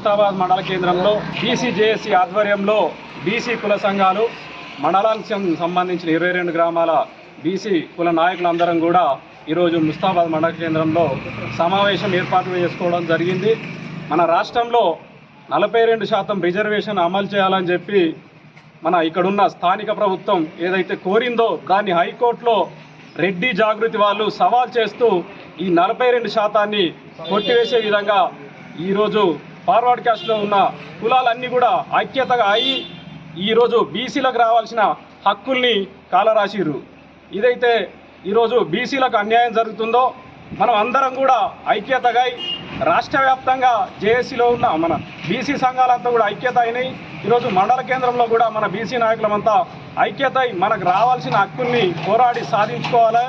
ముస్తాబాద్ మండల కేంద్రంలో బీసీజేఏసీ ఆధ్వర్యంలో బీసీ కుల సంఘాలు మండలానికి సంబంధించిన 22 గ్రామాల బీసీ కుల నాయకులందరం కూడా ఈరోజు ముస్తాబాద్ మండల కేంద్రంలో సమావేశం ఏర్పాటు చేసుకోవడం జరిగింది. మన రాష్ట్రంలో 42% రిజర్వేషన్ అమలు చేయాలని చెప్పి మన ఇక్కడున్న స్థానిక ప్రభుత్వం ఏదైతే కోరిందో దాన్ని హైకోర్టులో రెడ్డి జాగృతి వాళ్ళు సవాల్ చేస్తూ ఈ 42% కొట్టివేసే విధంగా ఈరోజు ఫార్వర్డ్ క్యాస్ట్లో ఉన్న కులాలన్నీ కూడా ఐక్యతగా అయి ఈరోజు బీసీలకు రావాల్సిన హక్కుల్ని కాలరాసిర్రు. ఇదైతే ఈరోజు బీసీలకు అన్యాయం జరుగుతుందో మనం అందరం కూడా ఐక్యతగా రాష్ట్ర వ్యాప్తంగా జేఏసీలో ఉన్న మన బీసీ సంఘాలంతా కూడా ఐక్యత అయినాయి. ఈరోజు మండల కేంద్రంలో కూడా మన బీసీ నాయకులమంతా ఐక్యత మనకు రావాల్సిన హక్కుల్ని పోరాడి సాధించుకోవాలి.